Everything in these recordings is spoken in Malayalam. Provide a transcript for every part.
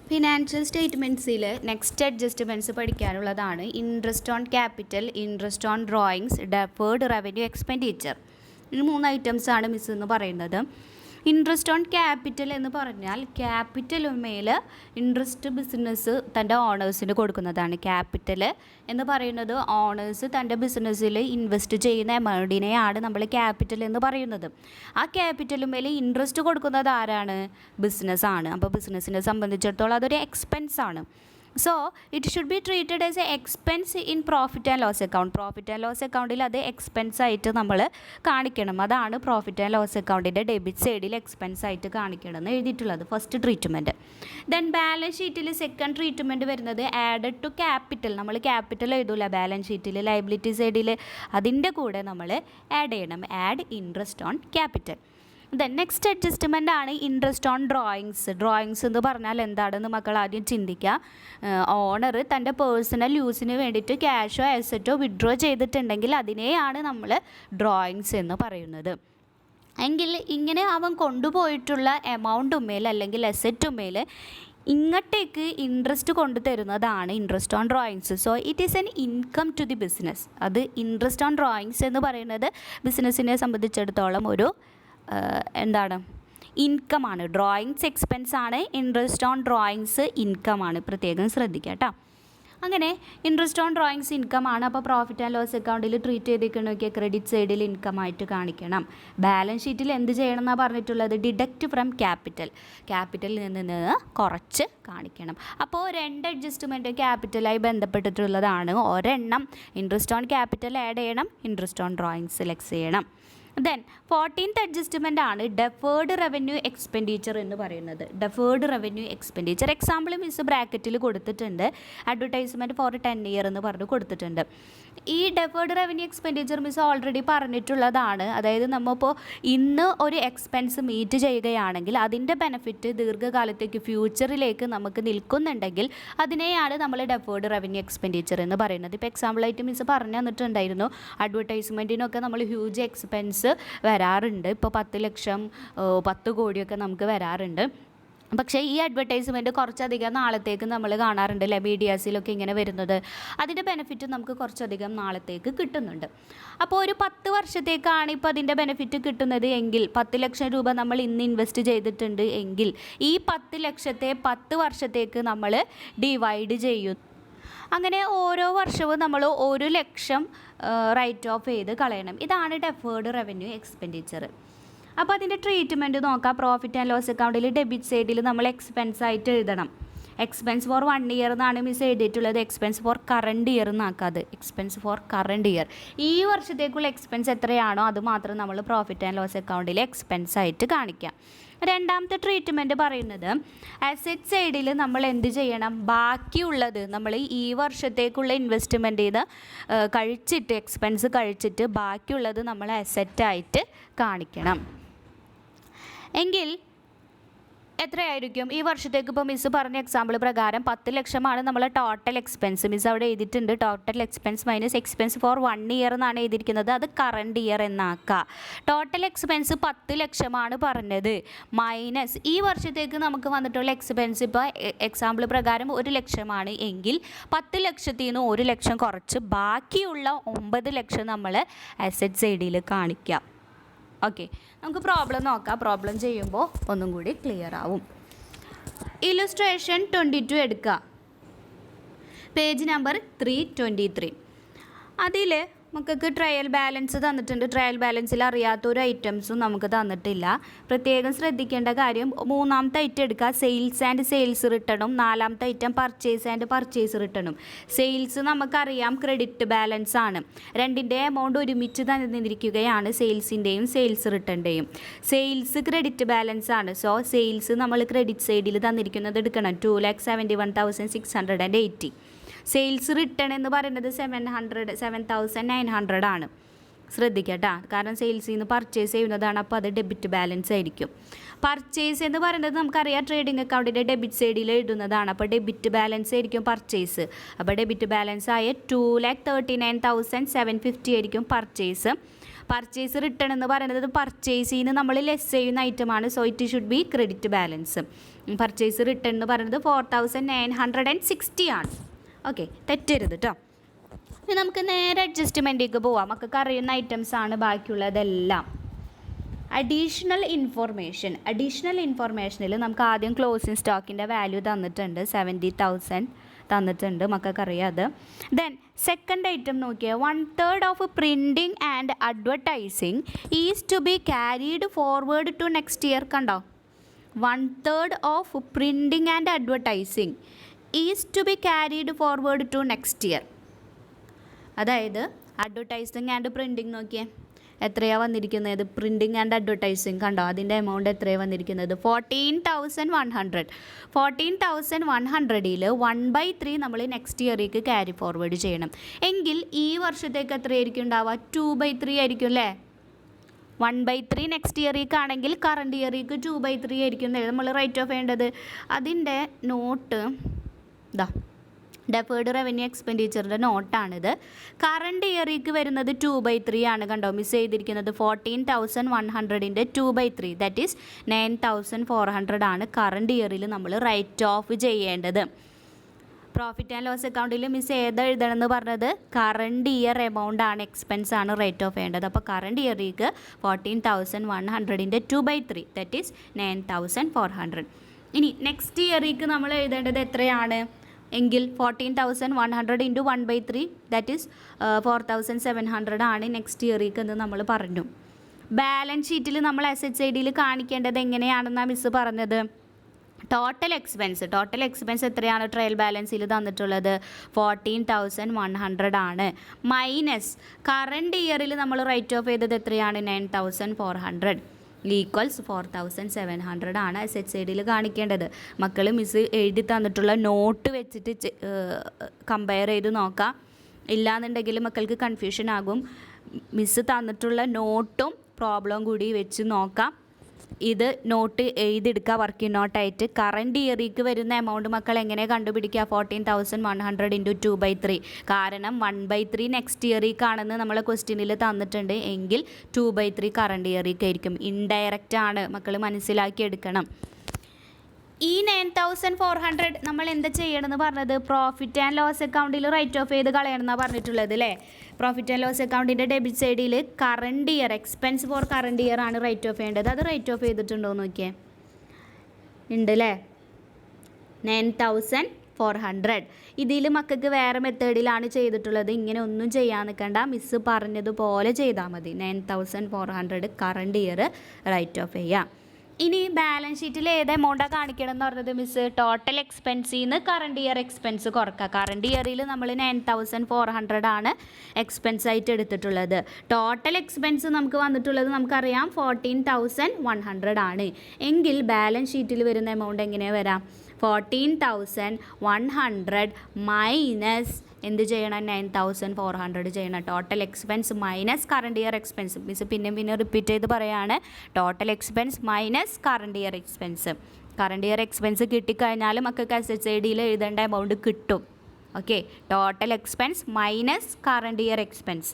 ഫിനാൻഷ്യൽ സ്റ്റേറ്റ്മെൻറ്റ്സിൽ നെക്സ്റ്റ് അഡ്ജസ്റ്റ്മെൻറ്റ്സ് പഠിക്കാനുള്ളതാണ് interest on capital, interest on drawings, deferred revenue expenditure. ഈ 3 ഐറ്റംസാണ് മിസ് എന്ന് പറയുന്നത്. ഇൻട്രസ്റ്റ് ഓൺ ക്യാപിറ്റൽ എന്ന് പറഞ്ഞാൽ ക്യാപിറ്റലുമേൽ ഇൻട്രസ്റ്റ് ബിസിനസ് തൻ്റെ ഓണേഴ്സിന് കൊടുക്കുന്നതാണ്. ക്യാപിറ്റൽ എന്ന് പറയുന്നത് ഓണേഴ്സ് തൻ്റെ ബിസിനസ്സിൽ ഇൻവെസ്റ്റ് ചെയ്യുന്ന എമൗണ്ടിനെയാണ് നമ്മൾ ക്യാപിറ്റൽ എന്ന് പറയുന്നത്. ആ ക്യാപിറ്റലുമേൽ ഇൻട്രസ്റ്റ് കൊടുക്കുന്നത് ആരാണ്? ബിസിനസ്സാണ്. അപ്പോൾ ബിസിനസ്സിനെ സംബന്ധിച്ചിടത്തോളം അതൊരു എക്സ്പെൻസാണ്. So it should be treated as a expense in profit and loss account. Profit and loss അക്കൗണ്ടിൽ അത് എക്സ്പെൻസ് ആയിട്ട് നമ്മൾ കാണിക്കണം. അതാണ് പ്രോഫിറ്റ് ആൻഡ് ലോസ് അക്കൗണ്ടിൻ്റെ ഡെബിറ്റ് സൈഡിൽ എക്സ്പെൻസ് ആയിട്ട് കാണിക്കണം എന്ന് എഴുതിയിട്ടുള്ളത് ഫസ്റ്റ് ട്രീറ്റ്മെൻറ്റ്. ദെൻ ബാലൻസ് ഷീറ്റിൽ സെക്കൻഡ് ട്രീറ്റ്മെൻറ്റ് വരുന്നത് ആഡഡ് ടു ക്യാപിറ്റൽ. നമ്മൾ ക്യാപിറ്റൽ എഴുതൂല ബാലൻസ് ഷീറ്റിൽ, ലയബിലിറ്റി സൈഡിൽ അതിൻ്റെ കൂടെ നമ്മൾ ആഡ് ചെയ്യണം. Add interest on capital. Then next adjustment ആണ് ഇൻട്രസ്റ്റ് ഓൺ ഡ്രോയിങ്സ്. ഡ്രോയിങ്സ് എന്ന് പറഞ്ഞാൽ എന്താണെന്ന് മക്കൾ ആദ്യം ചിന്തിക്കുക. ഓണർ തൻ്റെ പേഴ്സണൽ യൂസിന് വേണ്ടിയിട്ട് ക്യാഷോ അസറ്റോ വിഡ്രോ ചെയ്തിട്ടുണ്ടെങ്കിൽ അതിനെയാണ് നമ്മൾ ഡ്രോയിങ്സ് എന്ന് പറയുന്നത്. എങ്കിൽ ഇങ്ങനെ അവൻ കൊണ്ടുപോയിട്ടുള്ള എമൗണ്ടുമേൽ അല്ലെങ്കിൽ അസറ്റുമേൽ ഇങ്ങോട്ടേക്ക് ഇൻട്രസ്റ്റ് കൊണ്ടു തരുന്നതാണ് interest on drawings. So it is an income to the business. അത് ഇൻട്രസ്റ്റ് ഓൺ ഡ്രോയിങ്സ് എന്ന് പറയുന്നത് ബിസിനസ്സിനെ സംബന്ധിച്ചിടത്തോളം ഒരു എന്താണ്, ഇൻകമാണ്. ഡ്രോയിങ്സ് എക്സ്പെൻസ് ആണ്, ഇൻട്രസ്റ്റ് ഓൺ ഡ്രോയിങ്സ് ഇൻകമാണ്. പ്രത്യേകം ശ്രദ്ധിക്കുക കേട്ടോ. അങ്ങനെ ഇൻട്രസ്റ്റ് ഓൺ ഡ്രോയിങ്സ് ഇൻകം ആണ്. അപ്പോൾ പ്രോഫിറ്റ് ആൻഡ് ലോസ് അക്കൗണ്ടിൽ ട്രീറ്റ് ചെയ്തിരിക്കണമെങ്കിൽ ക്രെഡിറ്റ് സൈഡിൽ ഇൻകം ആയിട്ട് കാണിക്കണം. ബാലൻസ് ഷീറ്റിൽ എന്ത് ചെയ്യണം എന്നാണ് പറഞ്ഞിട്ടുള്ളത്? Deduct from capital. ക്യാപിറ്റലിൽ നിന്ന് കുറച്ച് കാണിക്കണം. അപ്പോൾ 2 അഡ്ജസ്റ്റ്മെൻറ്റ് ക്യാപിറ്റലായി ബന്ധപ്പെട്ടിട്ടുള്ളതാണ്. ഒരെണ്ണം ഇൻട്രസ്റ്റ് ഓൺ ക്യാപിറ്റൽ ആഡ് ചെയ്യണം, ഇൻട്രസ്റ്റ് ഓൺ ഡ്രോയിങ്സ് സെലക്ട് ചെയ്യണം. ദെൻ 14th അഡ്ജസ്റ്റ്മെൻ്റ് ആണ് ഡെഫേർഡ് റവന്യൂ എക്സ്പെൻഡിച്ചർ എന്ന് പറയുന്നത്. Deferred revenue expenditure example miss ബ്രാക്കറ്റിൽ കൊടുത്തിട്ടുണ്ട്. അഡ്വർടൈസ്മെൻറ്റ് ഫോർ 10 year എന്ന് പറഞ്ഞ് കൊടുത്തിട്ടുണ്ട്. ഈ deferred revenue expenditure miss already പറഞ്ഞിട്ടുള്ളതാണ്. അതായത് നമ്മളിപ്പോൾ ഇന്ന് ഒരു എക്സ്പെൻസ് മീറ്റ് ചെയ്യുകയാണെങ്കിൽ അതിൻ്റെ ബെനിഫിറ്റ് ദീർഘകാലത്തേക്ക് ഫ്യൂച്ചറിലേക്ക് നമുക്ക് നിൽക്കുന്നുണ്ടെങ്കിൽ അതിനെയാണ് നമ്മൾ ഡെഫേർഡ് റവന്യൂ എക്സ്പെൻഡിച്ചർ എന്ന് പറയുന്നത്. ഇപ്പോൾ എക്സാമ്പിളായിട്ട് മിസ് പറഞ്ഞു തന്നിട്ടുണ്ടായിരുന്നു. അഡ്വർടൈസ്മെൻറ്റിനൊക്കെ നമ്മൾ ഹ്യൂജ് എക്സ്പെൻസ് വരാറുണ്ട്. ഇപ്പോൾ 10 ലക്ഷം 10 കോടിയൊക്കെ നമുക്ക് വരാറുണ്ട്. പക്ഷേ ഈ അഡ്വർടൈസ്മെൻറ്റ് കുറച്ചധികം നാളത്തേക്ക് നമ്മൾ കാണാറുണ്ട് അല്ലേ, മീഡിയാസിലൊക്കെ ഇങ്ങനെ വരുന്നത്. അതിൻ്റെ ബെനിഫിറ്റ് നമുക്ക് കുറച്ചധികം നാളത്തേക്ക് കിട്ടുന്നുണ്ട്. അപ്പോൾ ഒരു 10 വർഷത്തേക്കാണ് ഇപ്പോൾ അതിൻ്റെ ബെനിഫിറ്റ് കിട്ടുന്നത് എങ്കിൽ 10 ലക്ഷം രൂപ നമ്മൾ ഇന്ന് ഇൻവെസ്റ്റ് ചെയ്തിട്ടുണ്ട് എങ്കിൽ ഈ 10 ലക്ഷത്തെ 10 വർഷത്തേക്ക് നമ്മൾ ഡിവൈഡ് ചെയ്യും. അങ്ങനെ ഓരോ വർഷവും നമ്മൾ 1 ലക്ഷം റൈറ്റ് ഓഫ് ചെയ്ത് കളയണം. ഇതാണ് ഡെഫേർഡ് റവന്യൂ എക്സ്പെൻഡിച്ചർ. അപ്പോൾ അതിൻ്റെ ട്രീറ്റ്മെൻറ്റ് നോക്കാം. പ്രോഫിറ്റ് ആൻഡ് ലോസ് അക്കൗണ്ടിൽ ഡെബിറ്റ് സൈഡിൽ നമ്മൾ എക്സ്പെൻസ് ആയിട്ട് എഴുതണം. എക്സ്പെൻസ് ഫോർ 1 year എന്നാണ് മിസ് എഴുതിയിട്ടുള്ളത്. എക്സ്പെൻസ് ഫോർ കറണ്ട് ഇയർ എന്നാക്കാതെ എക്സ്പെൻസ് ഫോർ കറണ്ട് ഇയർ. ഈ വർഷത്തേക്കുള്ള എക്സ്പെൻസ് എത്രയാണോ അത് മാത്രം നമ്മൾ പ്രോഫിറ്റ് ആൻഡ് ലോസ് അക്കൗണ്ടിൽ എക്സ്പെൻസ് ആയിട്ട് കാണിക്കാം. രണ്ടാമത്തെ ട്രീറ്റ്മെൻറ്റ് പറയുന്നത് അസറ്റ് സൈഡിൽ നമ്മൾ എന്ത് ചെയ്യണം? ബാക്കിയുള്ളത് നമ്മൾ ഈ വർഷത്തേക്കുള്ള ഇൻവെസ്റ്റ്മെൻറ്റ് ചെയ്ത് കഴിച്ചിട്ട് എക്സ്പെൻസ് കഴിച്ചിട്ട് ബാക്കിയുള്ളത് നമ്മൾ അസറ്റായിട്ട് കാണിക്കണം. എങ്കിൽ എത്രയായിരിക്കും ഈ വർഷത്തേക്ക്? ഇപ്പോൾ മിസ് പറഞ്ഞ എക്സാമ്പിൾ പ്രകാരം 10 ലക്ഷമാണ് നമ്മൾ ടോട്ടൽ എക്സ്പെൻസ്. മിസ് അവിടെ എഴുതിയിട്ടുണ്ട് total expense minus expense for 1 year എന്നാണ് എഴുതിയിരിക്കുന്നത്. അത് കറണ്ട് ഇയർ എന്നാക്കുക. ടോട്ടൽ എക്സ്പെൻസ് 10 ലക്ഷമാണ് പറഞ്ഞത് മൈനസ് ഈ വർഷത്തേക്ക് നമുക്ക് വന്നിട്ടുള്ള എക്സ്പെൻസ് ഇപ്പോൾ എക്സാമ്പിൾ പ്രകാരം 1 ലക്ഷമാണ് എങ്കിൽ 10 ലക്ഷത്തിൽ നിന്ന് 1 ലക്ഷം കുറച്ച് ബാക്കിയുള്ള 9 ലക്ഷം നമ്മൾ അസറ്റ് സൈഡിൽ കാണിക്കാം. ഓക്കെ, നമുക്ക് പ്രോബ്ലം നോക്കാം. പ്രോബ്ലം ചെയ്യുമ്പോൾ ഒന്നും കൂടി ക്ലിയർ ആവും. ഇലുസ്ട്രേഷൻ 22 എടുക്കുക. Page number 323. അതിൽ നമുക്ക് ട്രയൽ ബാലൻസ് തന്നിട്ടുണ്ട്. ട്രയൽ ബാലൻസിൽ അറിയാത്തൊരു ഐറ്റംസും നമുക്ക് തന്നിട്ടില്ല. പ്രത്യേകം ശ്രദ്ധിക്കേണ്ട കാര്യം, 3ാമത്തെ ഐറ്റം എടുക്കുക സെയിൽസ് ആൻഡ് സെയിൽസ് റിട്ടേണും, 4ാമത്തെ ഐറ്റം പർച്ചേസ് ആൻഡ് പർച്ചേസ് റിട്ടേണും. സെയിൽസ് നമുക്കറിയാം ക്രെഡിറ്റ് ബാലൻസ് ആണ്. രണ്ടിൻ്റെ എമൗണ്ട് ഒരുമിച്ച് തന്നിരിക്കുകയാണ്, സെയിൽസിൻ്റെയും സെയിൽസ് റിട്ടേണിൻ്റെയും. സെയിൽസ് ക്രെഡിറ്റ് ബാലൻസ് ആണ്. സോ സെയിൽസ് നമ്മൾ ക്രെഡിറ്റ് സൈഡിൽ തന്നിരിക്കുന്നത് എടുക്കണം, 2,71,680. സെയിൽസ് റിട്ടേൺ എന്ന് പറയുന്നത് 7,900 ആണ്. ശ്രദ്ധിക്കട്ടോ, കാരണം സെയിൽസിൽ നിന്ന് പർച്ചേസ് ചെയ്യുന്നതാണ്. അപ്പോൾ അത് ഡെബിറ്റ് ബാലൻസ് ആയിരിക്കും. പർച്ചേസ് എന്ന് പറയുന്നത് നമുക്കറിയാം ട്രേഡിംഗ് അക്കൗണ്ടിൻ്റെ ഡെബിറ്റ് സൈഡിൽ എഴുതുന്നതാണ്. അപ്പോൾ ഡെബിറ്റ് ബാലൻസ് ആയിരിക്കും പർച്ചേസ്. അപ്പോൾ ഡെബിറ്റ് ബാലൻസ് ആയ 2,39,750 ആയിരിക്കും പർച്ചേസ്. പർച്ചേസ് റിട്ടേൺ എന്ന് പറയുന്നത് പർച്ചേസിൽ നിന്ന് നമ്മൾ ലെസ് ചെയ്യുന്ന ഐറ്റമാണ്. So it should B credit balance. Purchase return എന്ന് പറയുന്നത് 4960 ആണ്. ഓക്കെ, തെറ്റരുത് കേട്ടോ. ഇനി നമുക്ക് നേരെ അഡ്ജസ്റ്റ്മെൻറ്റിലേക്ക് പോവാം. മക്കൾക്ക് അറിയുന്ന ഐറ്റംസ് ആണ് ബാക്കിയുള്ളതെല്ലാം. അഡീഷണൽ ഇൻഫോർമേഷനിൽ നമുക്ക് ആദ്യം ക്ലോസിങ് സ്റ്റോക്കിൻ്റെ വാല്യൂ തന്നിട്ടുണ്ട്, 70,000 തന്നിട്ടുണ്ട്, മക്കൾക്കറിയാം അത്. ദെൻ സെക്കൻഡ് ഐറ്റം നോക്കിയാൽ 1/3 of printing and advertising is to be carried forward to next year. കണ്ടോ, 1/3 of printing and advertising is to be carried forward to next year. അതായത് അഡ്വർടൈസിങ് ആൻഡ് പ്രിൻറ്റിങ് നോക്കിയേ എത്രയാണ് വന്നിരിക്കുന്നത്, പ്രിൻറ്റിങ് ആൻഡ് അഡ്വർടൈസിങ് കണ്ടോ, അതിൻ്റെ എമൗണ്ട് എത്രയാണ് വന്നിരിക്കുന്നത്, 14,100. 14,100ൽ 1/3 നമ്മൾ നെക്സ്റ്റ് ഇയറിലേക്ക് ക്യാരി ഫോർവേഡ് ചെയ്യണം. എങ്കിൽ ഈ വർഷത്തേക്ക് എത്രയായിരിക്കും ഉണ്ടാവുക, 2/3 ആയിരിക്കും അല്ലേ. 1/3 നെക്സ്റ്റ് ഇയറിലേക്കാണെങ്കിൽ കറണ്ട് ഇയറിലേക്ക് 2/3 ആയിരിക്കും നമ്മൾ റൈറ്റ് ഓഫ് ചെയ്യേണ്ടത്. അതിൻ്റെ നോട്ട് ഇതാ, ഡെഫേർഡ് റവന്യൂ എക്സ്പെൻഡിച്ചറിൻ്റെ നോട്ടാണിത്. കറണ്ട് ഇയറിലേക്ക് വരുന്നത് 2/3 ആണ്. കണ്ടോ, മിസ് ചെയ്തിരിക്കുന്നത് 14,100ൻ്റെ 2/3 ദാറ്റ് ഈസ് 9,400 ആണ് കറണ്ട് ഇയറിൽ നമ്മൾ റൈറ്റ് ഓഫ് ചെയ്യേണ്ടത്. പ്രോഫിറ്റ് ആൻഡ് ലോസ് അക്കൗണ്ടിൽ മിസ് എഴുതണം എന്ന് പറഞ്ഞത് കറണ്ട് ഇയർ എമൗണ്ട് ആണ്, എക്സ്പെൻസ് ആണ് റൈറ്റ് ഓഫ് ചെയ്യേണ്ടത്. അപ്പോൾ കറണ്ട് ഇയറിലേക്ക് 14,100ൻ്റെ 2/3 ദാറ്റ് ഈസ് 9,400. ഇനി നെക്സ്റ്റ് ഇയറിലേക്ക് നമ്മൾ എഴുതേണ്ടത് എത്രയാണ് എങ്കിൽ 14,100 ഇൻറ്റു 1/3 ദാറ്റ് ഈസ് 4,700 ആണ് നെക്സ്റ്റ് ഇയറിലേക്ക് എന്ന് നമ്മൾ പറഞ്ഞു. ബാലൻസ് ഷീറ്റിൽ നമ്മൾ അസറ്റ് സൈഡിൽ കാണിക്കേണ്ടത് എങ്ങനെയാണെന്നാണ് മിസ്സ് പറഞ്ഞത്. ടോട്ടൽ എക്സ്പെൻസ് എത്രയാണ് ട്രയൽ ബാലൻസിൽ തന്നിട്ടുള്ളത്, 14,100 ആണ്. മൈനസ് കറണ്ട് ഇയറിൽ നമ്മൾ റൈറ്റ് ഓഫ് ചെയ്തത് എത്രയാണ്, 9,400 ഈക്വൽസ് 4,700 ആണ് അസറ്റ് സൈഡിൽ കാണിക്കേണ്ടത്. മക്കൾ മിസ് എഴുതി തന്നിട്ടുള്ള നോട്ട് വെച്ചിട്ട് കമ്പയർ ചെയ്ത് നോക്കാം. ഇല്ലാന്നുണ്ടെങ്കിൽ മക്കൾക്ക് കൺഫ്യൂഷൻ ആകും. മിസ് തന്നിട്ടുള്ള നോട്ടും പ്രോബ്ലം കൂടി വെച്ച് നോക്കാം. ഇത് നോട്ട് എഴുതിയെടുക്കുക വർക്കിംഗ് നോട്ടായിട്ട്. കറണ്ട് ഇയറിലേക്ക് വരുന്ന എമൗണ്ട് മക്കൾ എങ്ങനെ കണ്ടുപിടിക്കുക, 14,100 ഇൻറ്റു 2/3. കാരണം 1/3 നെക്സ്റ്റ് ഇയറിലേക്കാണെന്ന് നമ്മളെ ക്വസ്റ്റ്യനിൽ തന്നിട്ടുണ്ട്. എങ്കിൽ 2/3 കറണ്ട് ഇയറിലേക്ക് ആയിരിക്കും. ഇൻഡയറക്റ്റ് ആണ്, മക്കൾ മനസ്സിലാക്കി എടുക്കണം. ഈ 9,400 നമ്മൾ എന്താ ചെയ്യണമെന്ന് പറഞ്ഞത്, പ്രോഫിറ്റ് ആൻഡ് ലോസ് അക്കൗണ്ടിൽ റൈറ്റ് ഓഫ് ചെയ്ത് കളയണമെന്നാണ് പറഞ്ഞിട്ടുള്ളത് അല്ലേ. പ്രോഫിറ്റ് ആൻഡ് ലോസ് അക്കൗണ്ടിൻ്റെ ഡെബിറ്റ് സൈഡിൽ current year expense for current year ആണ് റൈറ്റ് ഓഫ് ചെയ്യേണ്ടത്. അത് റൈറ്റ് ഓഫ് ചെയ്തിട്ടുണ്ടോ എന്ന് നോക്കിയേ, ഉണ്ട് അല്ലേ, 9,400. ഇതിൽ മക്കൾക്ക് വേറെ മെത്തേഡിലാണ് ചെയ്തിട്ടുള്ളത്. ഇങ്ങനെ ഒന്നും ചെയ്യാൻ നിൽക്കണ്ട, മിസ്സ് പറഞ്ഞതുപോലെ ചെയ്താൽ മതി. 9,400 കറണ്ട് ഇയർ റൈറ്റ് ഓഫ് ചെയ്യാം. ഇനി ബാലൻസ് ഷീറ്റിൽ ഏത് എമൗണ്ടാണ് കാണിക്കണം എന്ന് പറഞ്ഞത് മിസ്സ്, ടോട്ടൽ എക്സ്പെൻസിൽ നിന്ന് കറണ്ട് ഇയർ എക്സ്പെൻസ് കുറക്കുക. കറണ്ട് ഇയറിൽ നമ്മൾ 9,400 ആണ് എക്സ്പെൻസ് ആയിട്ട് എടുത്തിട്ടുള്ളത്. ടോട്ടൽ എക്സ്പെൻസ് നമുക്ക് വന്നിട്ടുള്ളത് നമുക്കറിയാം 14,100 ആണ്. എങ്കിൽ ബാലൻസ് ഷീറ്റിൽ വരുന്ന എമൗണ്ട് എങ്ങനെയാണ് വരാം, 14,100 മൈനസ് എന്ത് ചെയ്യണം, 9,400 ചെയ്യണം. Total expense minus current year expense. Miss പിന്നെ റിപ്പീറ്റ് ചെയ്ത് പറയുകയാണ്, total expense minus current year expense. Current year expense കിട്ടിക്കഴിഞ്ഞാൽ മക്കൾക്ക് അസറ്റ് സൈഡിൽ എഴുതേണ്ട എമൗണ്ട് കിട്ടും. Okay, total expense minus current year expense.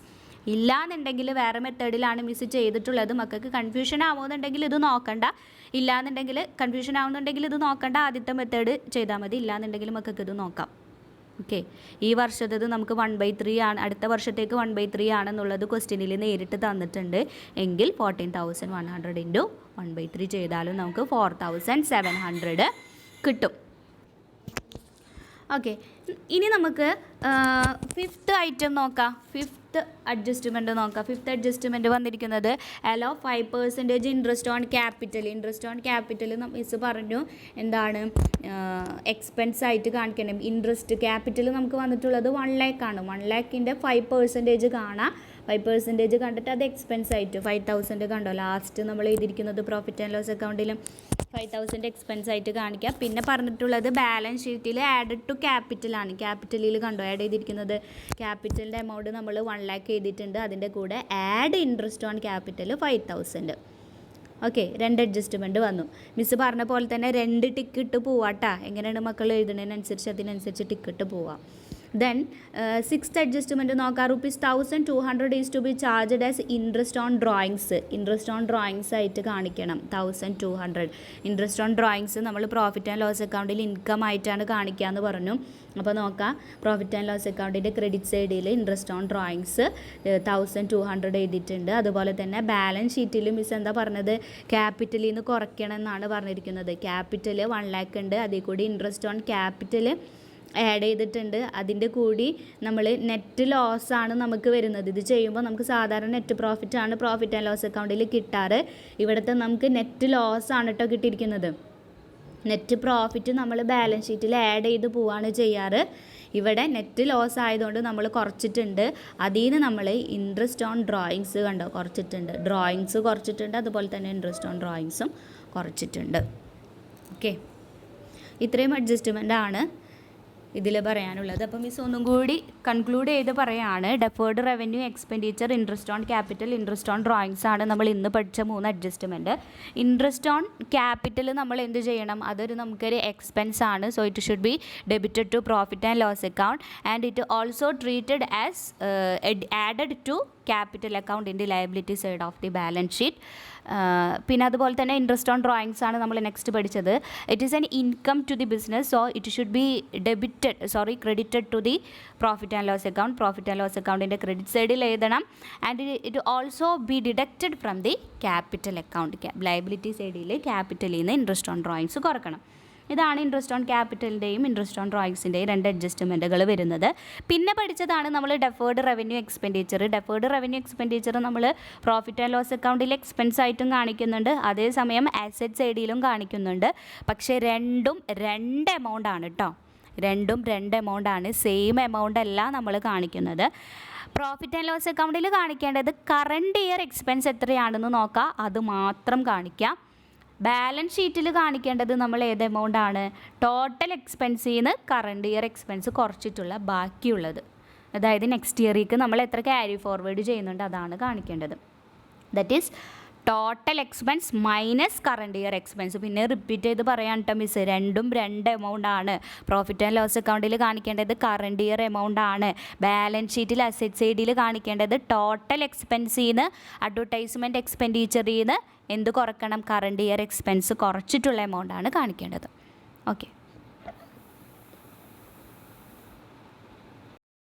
ഇല്ലാന്നുണ്ടെങ്കിൽ വേറെ മെത്തേഡിലാണ് മിസ് ചെയ്തിട്ടുള്ളത്. മക്കൾക്ക് കൺഫ്യൂഷൻ ആവുന്നുണ്ടെങ്കിൽ ഇത് നോക്കണ്ട. ഇത് നോക്കണ്ട, ആദ്യത്തെ മെത്തേഡ് ചെയ്താൽ മതി. ഇല്ലാന്നുണ്ടെങ്കിൽ മക്കൾക്ക് ഇത് നോക്കാം. ഓക്കെ, ഈ വർഷത്തേത് നമുക്ക് 1/3 ആണ്, അടുത്ത വർഷത്തേക്ക് 1/3 ആണെന്നുള്ളത് ക്വസ്റ്റ്യനിൽ നേരിട്ട് തന്നിട്ടുണ്ട്. എങ്കിൽ 14,100 ഇൻറ്റു 1/3 ചെയ്താലും നമുക്ക് 4,700 കിട്ടും. ഓക്കെ, ഇനി നമുക്ക് ഫിഫ്ത്ത് ഐറ്റം നോക്കാം. ഫിഫ്ത്ത് അഡ്ജസ്റ്റ്മെൻറ്റ് നോക്കാം. ഫിഫ്ത്ത് അഡ്ജസ്റ്റ്മെൻറ്റ് വന്നിരിക്കുന്നത് hello 5% interest on capital. Interest on capital miss പറഞ്ഞു എന്താണ്, എക്സ്പെൻസ് ആയിട്ട് കാണിക്കണം. ഇൻട്രസ്റ്റ് ക്യാപിറ്റൽ നമുക്ക് വന്നിട്ടുള്ളത് 1 lakh ആണ്. 1 lakhൻ്റെ 5% കാണാം. 5% കണ്ടിട്ട് അത് എക്സ്പെൻസ് ആയിട്ട് 5,000 കണ്ടോ, ലാസ്റ്റ് നമ്മൾ എഴുതിയിരിക്കുന്നത് പ്രോഫിറ്റ് ആൻഡ് ലോസ് അക്കൗണ്ടിലും 5,000 എക്സ്പെൻസ് ആയിട്ട് കാണിക്കുക. പിന്നെ പറഞ്ഞിട്ടുള്ളത് ബാലൻസ് ഷീറ്റിൽ ആഡഡ് ടു ക്യാപിറ്റലാണ്. ക്യാപിറ്റലിൽ കണ്ടോ ആഡ് ചെയ്തിരിക്കുന്നത്, ക്യാപിറ്റലിൻ്റെ എമൗണ്ട് നമ്മൾ 1 lakh എഴുതിയിട്ടുണ്ട്. അതിൻ്റെ കൂടെ add interest on capital 5,000. Okay, 2 adjustment വന്നു. മിസ്സ് പറഞ്ഞ പോലെ തന്നെ 2 ടിക്ക് ഇട്ട് പോവാട്ടാ. എങ്ങനെയാണ് മക്കൾ എഴുതുന്നതിനനുസരിച്ച് അതിനനുസരിച്ച് ടിക്ക് ഇട്ട് പോവാം. ദെൻ സിക്സ്ത് അഡ്ജസ്റ്റ്മെൻറ്റ് നോക്കാം. ₹1200 is to be charged as interest on drawings. Interest on drawings ആയിട്ട് കാണിക്കണം 1200. ഇൻട്രസ്റ്റ് ഓൺ ഡ്രോയിങ്സ് നമ്മൾ പ്രോഫിറ്റ് ആൻഡ് ലോസ് അക്കൗണ്ടിൽ ഇൻകം ആയിട്ടാണ് കാണിക്കാമെന്ന് പറഞ്ഞു. അപ്പോൾ നോക്കാം, പ്രോഫിറ്റ് ആൻഡ് ലോസ് അക്കൗണ്ടിൻ്റെ ക്രെഡിറ്റ് സൈഡിൽ ഇൻട്രസ്റ്റ് ഓൺ ഡ്രോയിങ്സ് 1200 എഴുതിയിട്ടുണ്ട്. അതുപോലെ തന്നെ ബാലൻസ് ഷീറ്റിൽ മിസ് എന്താ പറഞ്ഞത്, ക്യാപിറ്റലിൽ നിന്ന് കുറയ്ക്കണം എന്നാണ് പറഞ്ഞിരിക്കുന്നത്. ക്യാപിറ്റൽ 1 lakh ഉണ്ട്, അതിൽ കൂടി ഇൻട്രസ്റ്റ് ഓൺ ക്യാപിറ്റൽ ആഡ് ചെയ്തിട്ടുണ്ട്. അതിൻ്റെ കൂടി നമ്മൾ നെറ്റ് ലോസാണ് നമുക്ക് വരുന്നത്. ഇത് ചെയ്യുമ്പോൾ നമുക്ക് സാധാരണ നെറ്റ് പ്രോഫിറ്റാണ് പ്രോഫിറ്റ് ആൻഡ് ലോസ് അക്കൗണ്ടിൽ കിട്ടാറ്. ഇവിടുത്തെ നമുക്ക് നെറ്റ് ലോസാണ് കേട്ടോ കിട്ടിയിരിക്കുന്നത്. നെറ്റ് പ്രോഫിറ്റ് നമ്മൾ ബാലൻസ് ഷീറ്റിൽ ആഡ് ചെയ്ത് പോവുകയാണ് ചെയ്യാറ്. ഇവിടെ നെറ്റ് ലോസ് ആയതുകൊണ്ട് നമ്മൾ കുറച്ചിട്ടുണ്ട്. അതിൽ നിന്ന് നമ്മൾ ഇൻട്രസ്റ്റ് ഓൺ ഡ്രോയിങ്സ് കണ്ടോ കുറച്ചിട്ടുണ്ട്, ഡ്രോയിങ്സ് കുറച്ചിട്ടുണ്ട്, അതുപോലെ തന്നെ ഇൻട്രസ്റ്റ് ഓൺ ഡ്രോയിങ്സും കുറച്ചിട്ടുണ്ട്. ഓക്കെ, ഇത്രയും അഡ്ജസ്റ്റ്മെൻ്റ് ആണ് ഇതിൽ പറയാനുള്ളത്. അപ്പോൾ മിസ് ഒന്നും കൂടി കൺക്ലൂഡ് ചെയ്ത് പറയാണ്, deferred revenue expenditure, interest on capital, interest on drawings ആണ് നമ്മൾ ഇന്ന് പഠിച്ച 3 അഡ്ജസ്റ്റ്മെൻറ്റ്. ഇൻട്രസ്റ്റ് ഓൺ ക്യാപിറ്റൽ നമ്മൾ എന്ത് ചെയ്യണം, അതൊരു നമുക്കൊരു എക്സ്പെൻസ് ആണ്. So it should be debited to profit and loss account and it also treated as added to capital account in the liability side of the balance sheet. പിന്നെ അതുപോലെ തന്നെ ഇൻട്രസ്റ്റ് ഓൺ ഡ്രോയിങ്സ് ആണ് നമ്മൾ നെക്സ്റ്റ് പഠിച്ചത്. It is an income to the business, so it should be credited to the profit and loss account. Profit and loss അക്കൗണ്ടിൻ്റെ ക്രെഡിറ്റ് സൈഡിൽ എഴുതണം. And it also be deducted from the capital account. Liability സൈഡിൽ ക്യാപിറ്റലിൽ നിന്ന് ഇൻട്രസ്റ്റ് ഓൺ ഡ്രോയിങ്സ് കുറക്കണം. ഇതാണ് ഇൻട്രസ്റ്റ് ഓൺ ക്യാപിറ്റലിൻ്റെയും ഇൻട്രസ്റ്റ് ഓൺ ഡ്രോയിങ്സിൻ്റെയും 2 അഡ്ജസ്റ്റ്മെൻറ്റുകൾ വരുന്നത്. പിന്നെ പഠിച്ചതാണ് നമ്മൾ deferred revenue expenditure. Deferred revenue expenditure നമ്മൾ പ്രോഫിറ്റ് ആൻഡ് ലോസ് അക്കൗണ്ടിൽ എക്സ്പെൻസ് ആയിട്ടും കാണിക്കുന്നുണ്ട്, അതേസമയം ആസറ്റ് സൈഡിലും കാണിക്കുന്നുണ്ട്. പക്ഷേ രണ്ടും 2 എമൗണ്ട് ആണ് കേട്ടോ. രണ്ടും 2 എമൗണ്ട് ആണ്, സെയിം എമൗണ്ട് അല്ല നമ്മൾ കാണിക്കുന്നത്. പ്രോഫിറ്റ് ആൻഡ് ലോസ് അക്കൗണ്ടിൽ കാണിക്കേണ്ടത് കറണ്ട് ഇയർ എക്സ്പെൻസ് എത്രയാണെന്ന് നോക്കാം, അത് മാത്രം കാണിക്കാം. ബാലൻസ് ഷീറ്റിൽ കാണിക്കേണ്ടത് നമ്മൾ ഏത് എമൗണ്ട് ആണ്, ടോട്ടൽ എക്സ്പെൻസിൽ നിന്ന് കറണ്ട് ഇയർ എക്സ്പെൻസ് കുറച്ചിട്ടുള്ള ബാക്കിയുള്ളത്, അതായത് നെക്സ്റ്റ് ഇയറിലേക്ക് നമ്മൾ എത്ര ക്യാരി ഫോർവേഡ് ചെയ്യുന്നുണ്ട് അതാണ് കാണിക്കേണ്ടത്. That is total expense minus current year expense. പിന്നെ റിപ്പീറ്റ് ചെയ്ത് പറയാൻ കേട്ടോ മിസ്, രണ്ടും 2 എമൗണ്ട് ആണ്. പ്രോഫിറ്റ് ആൻഡ് ലോസ് അക്കൗണ്ടിൽ കാണിക്കേണ്ടത് കറണ്ട് ഇയർ എമൗണ്ട് ആണ്. ബാലൻസ് ഷീറ്റിൽ അസറ്റ് സൈഡിൽ കാണിക്കേണ്ടത് ടോട്ടൽ എക്സ്പെൻസിൽ നിന്ന് അഡ്വർടൈസ്മെൻറ്റ് എക്സ്പെൻഡിച്ചറിൽ നിന്ന് എന്ത് കുറക്കണം, കറണ്ട് ഇയർ എക്സ്പെൻസ് കുറച്ചിട്ടുള്ള എമൗണ്ട് ആണ് കാണിക്കേണ്ടത്. ഓക്കെ.